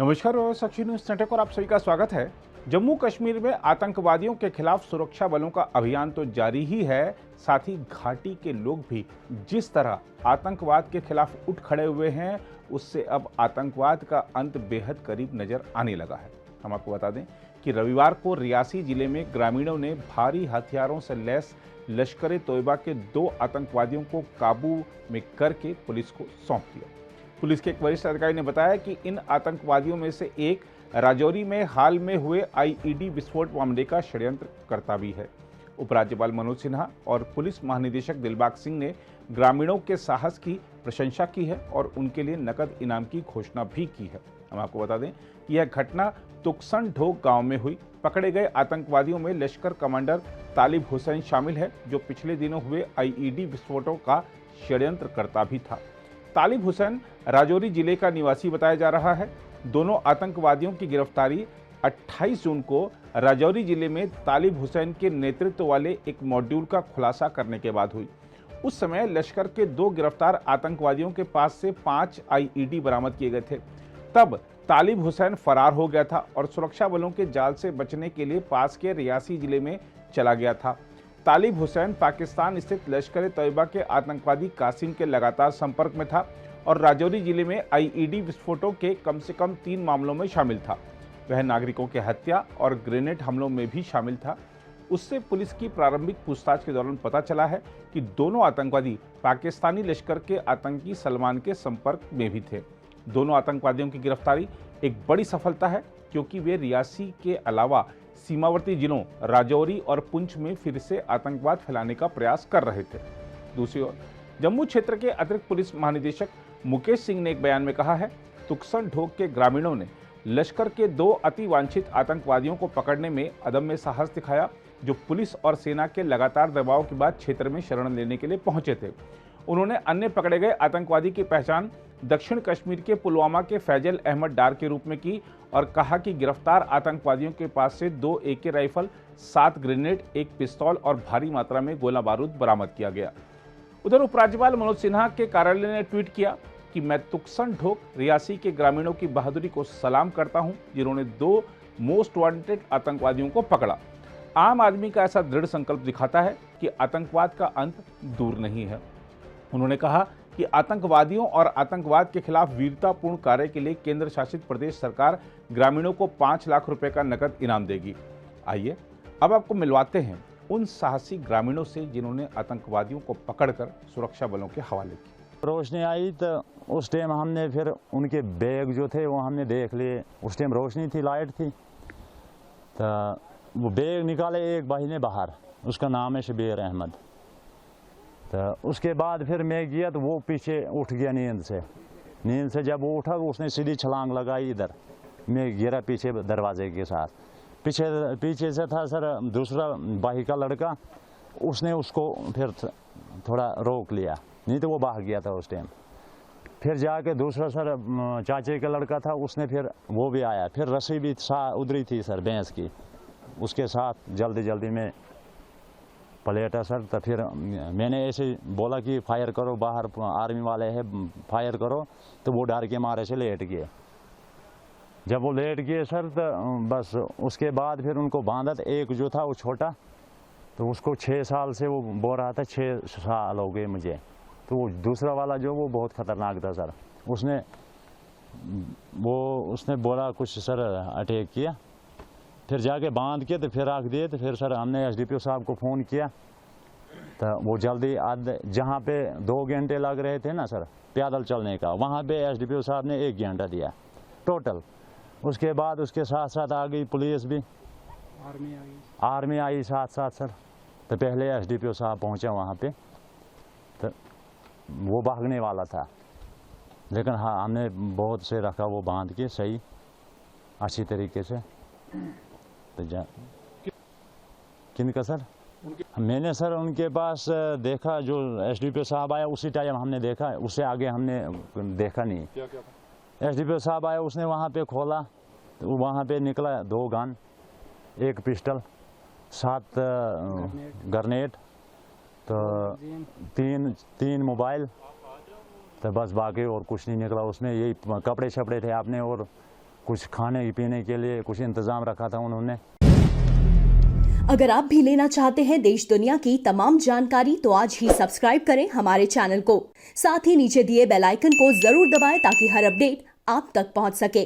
नमस्कार और साक्षी news network और आप सभी का स्वागत है। जम्मू कश्मीर में आतंकवादियों के खिलाफ सुरक्षा बलों का अभियान तो जारी ही है, साथ ही घाटी के लोग भी जिस तरह आतंकवाद के खिलाफ उठ खड़े हुए हैं, उससे अब आतंकवाद का अंत बेहद करीब नजर आने लगा है। हम आपको बता दें कि रविवार को रियासी जिले में ग्रामीणों ने भारी हथियारों से लैस लश्कर ए तोयबा के 2 आतंकवादियों को काबू में करके पुलिस को सौंप दिया। पुलिस के एक वरिष्ठ अधिकारी ने बताया कि इन आतंकवादियों में से एक राजौरी में हाल में हुए आईईडी विस्फोट मामले का षड्यंत्रकर्ता भी है। उपराज्यपाल मनोज सिन्हा और पुलिस महानिदेशक दिलबाग सिंह ने ग्रामीणों के साहस की प्रशंसा की है और उनके लिए नकद इनाम की घोषणा भी की है। हम आपको बता दें कि यह घटना तुकसन ढोक गांव में हुई। पकड़े गए आतंकवादियों में लश्कर कमांडर तालिब हुसैन शामिल है, जो पिछले दिनों हुए आईईडी विस्फोटों का षड्यंत्रकर्ता भी था। तालिब हुसैन राजौरी जिले का निवासी बताया जा रहा है। दोनों आतंकवादियों की गिरफ्तारी 28 जून को राजौरी जिले में तालिब हुसैन के नेतृत्व वाले एक मॉड्यूल का खुलासा करने के बाद हुई। उस समय लश्कर के 2 गिरफ्तार आतंकवादियों के पास से 5 आईईडी बरामद किए गए थे। तब तालिब हुसैन फरार हो गया था और सुरक्षा बलों के जाल से बचने के लिए पास के रियासी जिले में चला गया था। तालिब हुसैन पाकिस्तान स्थित लश्कर ए तोयबा के आतंकवादी कासिम के लगातार संपर्क में था और राजौरी जिले में आईईडी विस्फोटों के कम से कम 3 मामलों में शामिल था। वह नागरिकों की हत्या और ग्रेनेड हमलों में भी शामिल था। उससे पुलिस की प्रारंभिक पूछताछ के दौरान पता चला है कि दोनों आतंकवादी पाकिस्तानी लश्कर के आतंकी सलमान के संपर्क में भी थे। दोनों आतंकवादियों की गिरफ्तारी एक बड़ी सफलता है, क्योंकि वे रियासी के अलावा सीमावर्ती जिलों राजौरी और पुंछ में फिर से आतंकवाद फैलाने का प्रयास कर रहे थे। दूसरी ओर जम्मू क्षेत्र के अतिरिक्त पुलिस महानिदेशक मुकेश सिंह ने एक बयान में कहा है, तुकसन ढोक के ग्रामीणों ने लश्कर के 2 अति वांछित आतंकवादियों को पकड़ने में अदम्य साहस दिखाया, जो पुलिस और सेना के लगातार दबाव के बाद क्षेत्र में शरण लेने के लिए पहुंचे थे। उन्होंने अन्य पकड़े गए आतंकवादी की पहचान दक्षिण कश्मीर के पुलवामा के फैजल अहमद डार के रूप में की और कहा कि गिरफ्तार आतंकवादियों के पास से 2 AK राइफल, 7 ग्रेनेड, 1 पिस्तौल और भारी मात्रा में गोला बारूद बरामद किया गया। उधर उपराज्यपाल मनोज सिन्हा के कार्यालय ने ट्वीट किया कि मैं तुकसन ढोक रियासी के ग्रामीणों की बहादुरी को सलाम करता हूं, जिन्होंने 2 मोस्ट वांटेड आतंकवादियों को पकड़ा। आम आदमी का ऐसा दृढ़ संकल्प दिखाता है कि आतंकवाद का अंत दूर नहीं है। उन्होंने कहा कि आतंकवादियों और आतंकवाद के खिलाफ वीरतापूर्ण कार्य के लिए केंद्र शासित प्रदेश सरकार ग्रामीणों को 5 लाख रुपए का नकद इनाम देगी। आइए अब आपको मिलवाते हैं उन साहसी ग्रामीणों से जिन्होंने आतंकवादियों को पकड़कर सुरक्षा बलों के हवाले किया। रोशनी आई तो उस टाइम हमने फिर उनके बैग जो थे वो हमने देख लिए। उस टाइम रोशनी थी, लाइट थी, तो वो बैग निकाले एक भाई ने बाहर, उसका नाम है शबीर अहमद। तो उसके बाद फिर मैं गया तो वो पीछे उठ गया नींद से जब वो उठा उसने सीधी छलांग लगाई इधर, मैं गिरा पीछे दरवाजे के साथ। पीछे से था सर दूसरा भाई का लड़का, उसने उसको फिर थोड़ा रोक लिया, नहीं तो वो भाग गया था उस टाइम। फिर जाके दूसरा सर चाचे का लड़का था, उसने फिर वो भी आया, फिर रस्सी भी उधरी थी सर भैंस की, उसके साथ जल्दी में पलेटा सर। तो फिर मैंने ऐसे बोला कि फायर करो, बाहर आर्मी वाले हैं, फायर करो, तो वो डर के मारे से लेट गए। जब वो लेट गए सर तो बस उसके बाद फिर उनको बांधा। एक जो था वो छोटा, तो उसको 6 साल से वो बोल रहा था 6 साल हो गए मुझे। तो वो दूसरा वाला जो वो बहुत खतरनाक था सर, उसने बोला कुछ सर अटैक किया, फिर जाके बांध के तो फिर रख दिए। तो फिर सर हमने SDPO साहब को फ़ोन किया, तो वो जल्दी जहाँ पे 2 घंटे लग रहे थे ना सर पैदल चलने का, वहाँ पे SDPO साहब ने 1 घंटा दिया टोटल। उसके बाद उसके साथ आ गई पुलिस भी, आर्मी आई साथ सर। तो पहले SDPO साहब पहुँचा वहाँ पे, तो वो भागने वाला था, लेकिन हाँ हमने बहुत से रखा वो बांध के सही अच्छी तरीके से। तो किनका सर? मैंने सर उनके पास देखा, जो SDPO साहब आया उसी टाइम हमने देखा, उससे आगे हमने देखा नहीं। SDPO साहब आया, उसने वहाँ पे खोला, तो वहाँ पे निकला 2 गन, 1 पिस्टल, 7 ग्रेनेड, तो 3 मोबाइल, तो बस बाकी और कुछ नहीं निकला उसमें। यही कपड़े छपड़े थे आपने और कुछ खाने पीने के लिए कुछ इंतज़ाम रखा था उन्होंने। अगर आप भी लेना चाहते हैं देश दुनिया की तमाम जानकारी तो आज ही सब्सक्राइब करें हमारे चैनल को। साथ ही नीचे दिए बेल आइकन को जरूर दबाएं ताकि हर अपडेट आप तक पहुंच सके।